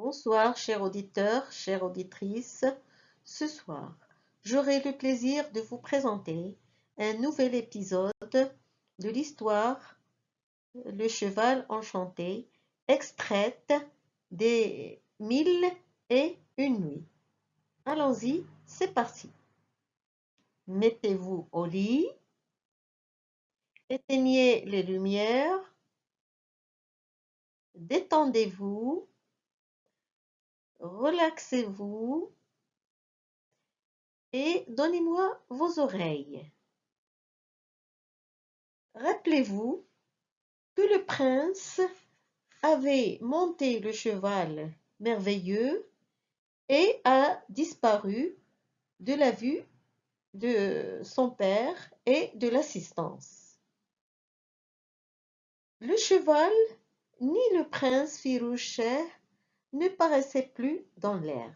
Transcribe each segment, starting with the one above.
Bonsoir, chers auditeurs, chères auditrices. Ce soir, j'aurai le plaisir de vous présenter un nouvel épisode de l'histoire Le cheval enchanté, extraite des Mille et une nuits. Allons-y, c'est parti. Mettez-vous au lit, éteignez les lumières, détendez-vous, relaxez-vous et donnez-moi vos oreilles. Rappelez-vous que le prince avait monté le cheval merveilleux et a disparu de la vue de son père et de l'assistance. Le cheval ni le prince Firouzschah ne paraissaient plus dans l'air,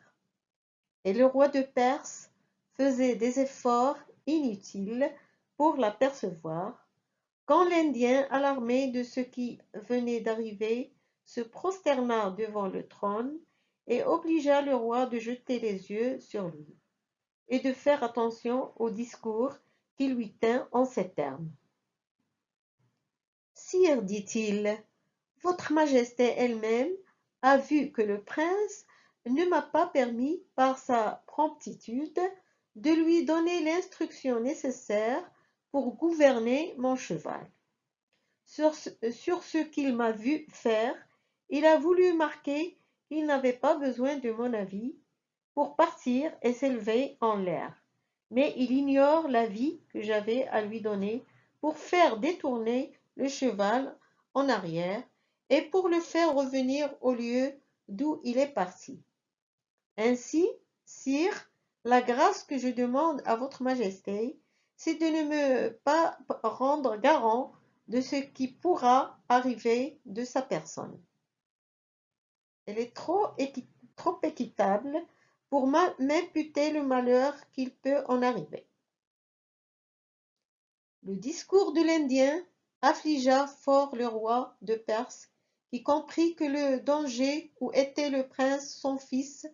et le roi de Perse faisait des efforts inutiles pour l'apercevoir, quand l'Indien, alarmé de ce qui venait d'arriver, se prosterna devant le trône et obligea le roi de jeter les yeux sur lui et de faire attention au discours qu'il lui tint en ces termes. « Sire, dit-il, votre majesté elle-même a vu que le prince ne m'a pas permis, par sa promptitude, de lui donner l'instruction nécessaire pour gouverner mon cheval. Sur ce qu'il m'a vu faire, il a voulu marquer qu'il n'avait pas besoin de mon avis pour partir et s'élever en l'air, mais il ignore l'avis que j'avais à lui donner pour faire détourner le cheval en arrière et pour le faire revenir au lieu d'où il est parti. Ainsi, sire, la grâce que je demande à votre majesté, c'est de ne me pas rendre garant de ce qui pourra arriver de sa personne. Elle est trop équitable pour m'imputer le malheur qu'il peut en arriver. Le discours de l'Indien affligea fort le roi de Perse, qui comprit que le danger où était le prince son fils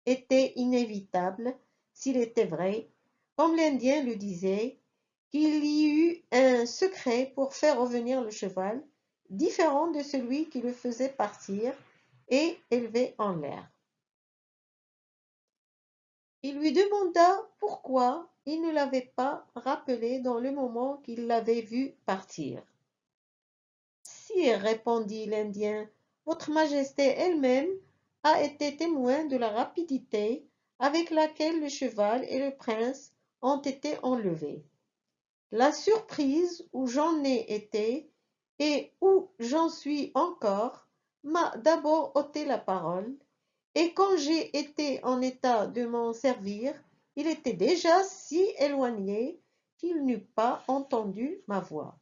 était inévitable, s'il était vrai, comme l'Indien le disait, qu'il y eut un secret pour faire revenir le cheval, différent de celui qui le faisait partir et élevé en l'air. Il lui demanda pourquoi il ne l'avait pas rappelé dans le moment qu'il l'avait vu partir. « Sire, répondit l'Indien, votre majesté elle-même a été témoin de la rapidité avec laquelle le cheval et le prince ont été enlevés. La surprise où j'en ai été et où j'en suis encore m'a d'abord ôté la parole, et quand j'ai été en état de m'en servir, il était déjà si éloigné qu'il n'eût pas entendu ma voix.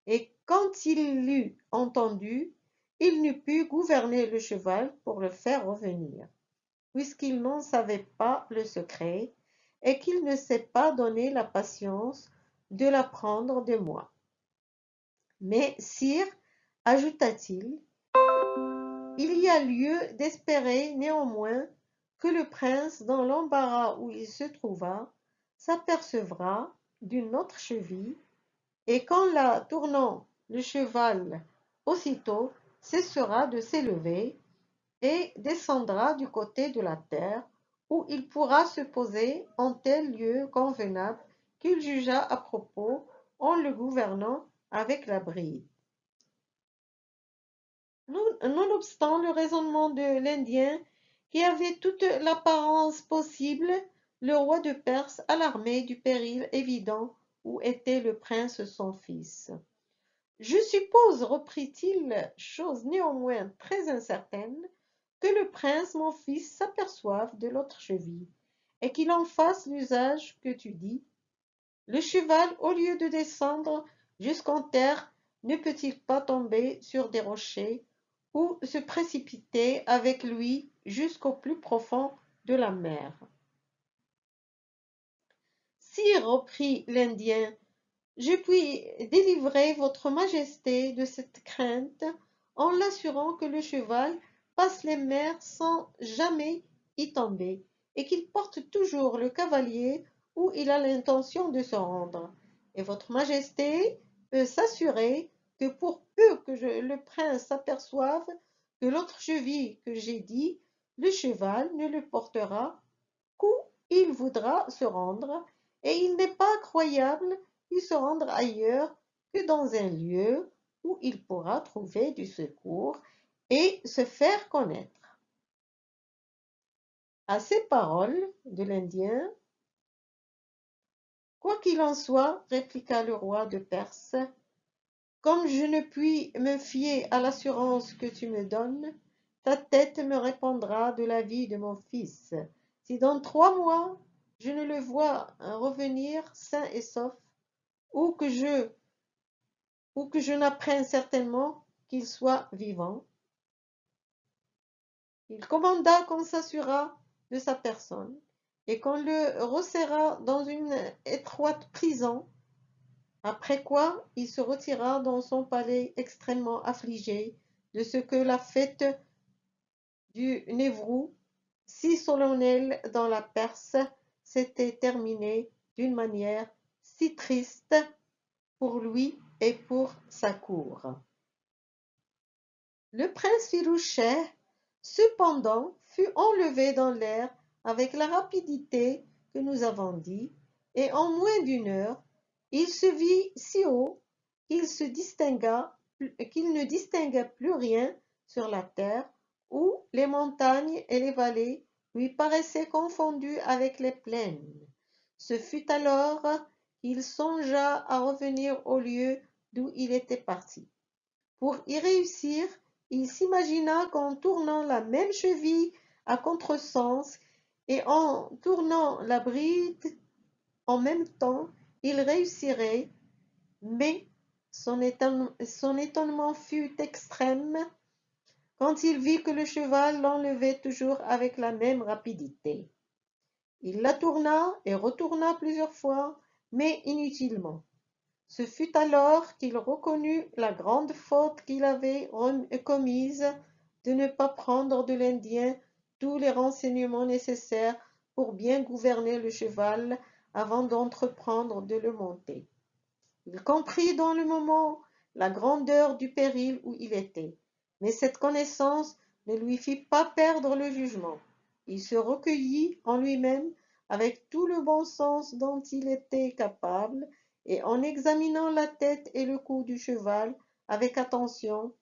Et quand il l'eut entendu, il n'eût pu gouverner le cheval pour le faire revenir, puisqu'il n'en savait pas le secret et qu'il ne s'est pas donné la patience de l'apprendre de moi. Mais, sire, ajouta-t-il, il y a lieu d'espérer néanmoins que le prince, dans l'embarras où il se trouva, s'apercevra d'une autre cheville, et qu'en la tournant, le cheval aussitôt cessera de s'élever et descendra du côté de la terre, où il pourra se poser en tel lieu convenable qu'il jugea à propos, en le gouvernant avec la bride. » Nonobstant le raisonnement de l'Indien, qui avait toute l'apparence possible, le roi de Perse, alarmé du péril évident où était le prince son fils. « Je suppose, reprit-il, chose néanmoins très incertaine, que le prince mon fils s'aperçoive de l'autre cheville, et qu'il en fasse l'usage que tu dis. Le cheval, au lieu de descendre jusqu'en terre, ne peut-il pas tomber sur des rochers ou se précipiter avec lui jusqu'au plus profond de la mer? » « Sire, reprit l'Indien, je puis délivrer votre majesté de cette crainte en l'assurant que le cheval passe les mers sans jamais y tomber, et qu'il porte toujours le cavalier où il a l'intention de se rendre. Et votre majesté peut s'assurer que pour peu que le prince s'aperçoive que l'autre cheville que j'ai dit, le cheval ne le portera qu'où il voudra se rendre, et il n'est pas croyable qu'il se rende ailleurs que dans un lieu où il pourra trouver du secours et se faire connaître. À ces paroles de l'Indien, quoi qu'il en soit, répliqua le roi de Perse, comme je ne puis me fier à l'assurance que tu me donnes, ta tête me répondra de la vie de mon fils. Si dans 3 mois je ne le vois revenir sain et sauf, ou que je n'apprenne certainement qu'il soit vivant, il commanda qu'on s'assurât de sa personne et qu'on le resserrât dans une étroite prison, après quoi il se retira dans son palais extrêmement affligé de ce que la fête du Névrou, si solennelle dans la Perse, s'était terminée d'une manière si triste pour lui et pour sa cour. Le prince Firouzschah, cependant, fut enlevé dans l'air avec la rapidité que nous avons dit, et en moins d'1 heure, il se vit si haut qu'il ne distingua plus rien sur la terre, où les montagnes et les vallées lui paraissaient confondues avec les plaines. Ce fut alors qu'il songea à revenir au lieu d'où il était parti. Pour y réussir, il s'imagina qu'en tournant la même cheville à contresens et en tournant la bride en même temps, il réussirait, mais son étonnement fut extrême quand il vit que le cheval l'enlevait toujours avec la même rapidité. Il la tourna et retourna plusieurs fois, mais inutilement. Ce fut alors qu'il reconnut la grande faute qu'il avait commise de ne pas prendre de l'Indien tous les renseignements nécessaires pour bien gouverner le cheval avant d'entreprendre de le monter. Il comprit dans le moment la grandeur du péril où il était, mais cette connaissance ne lui fit pas perdre le jugement. Il se recueillit en lui-même avec tout le bon sens dont il était capable, et en examinant la tête et le cou du cheval avec attention,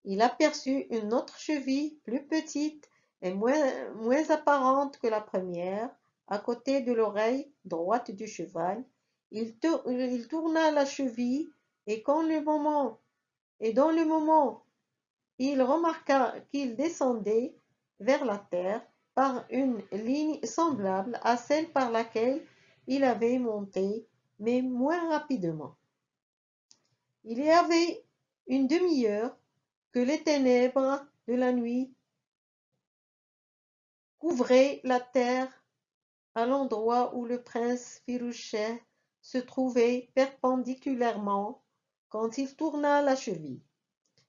il aperçut une autre cheville plus petite et moins apparente que la première, à côté de l'oreille droite du cheval. Il tourna la cheville, et dans le moment il remarqua qu'il descendait vers la terre par une ligne semblable à celle par laquelle il avait monté, mais moins rapidement. Il y avait une demi-heure que les ténèbres de la nuit couvraient la terre à l'endroit où le prince Firouzschah se trouvait perpendiculairement quand il tourna la cheville.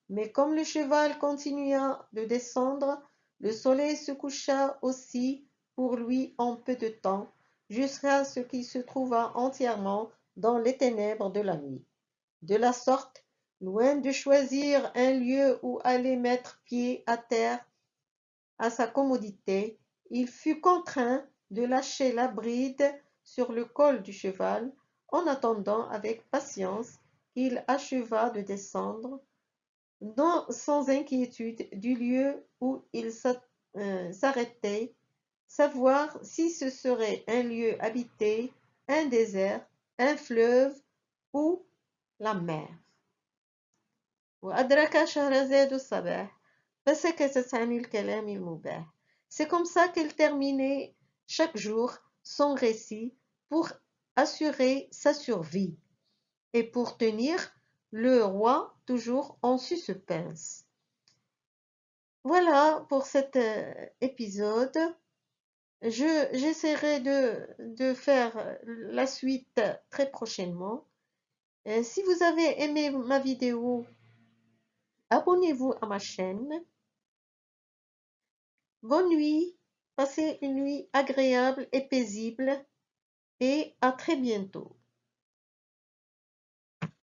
Mais comme le cheval continua de descendre, le soleil se coucha aussi pour lui en peu de temps, jusqu'à ce qu'il se trouvât entièrement dans les ténèbres de la nuit. De la sorte, loin de choisir un lieu où aller mettre pied à terre à sa commodité, il fut contraint de lâcher la bride sur le col du cheval, en attendant avec patience qu'il achevât de descendre, sans inquiétude du lieu où il s'arrêtait, savoir si ce serait un lieu habité, un désert, un fleuve ou la mer. وأدرك شهرزاد الصباح فسكتت عن الكلام المباح. C'est comme ça qu'elle terminait chaque jour son récit pour assurer sa survie et pour tenir le roi toujours en suspense. Voilà pour cet épisode. J'essaierai de faire la suite très prochainement. Si vous avez aimé ma vidéo, abonnez-vous à ma chaîne Bonne nuit, passez une nuit agréable et paisible et à très bientôt.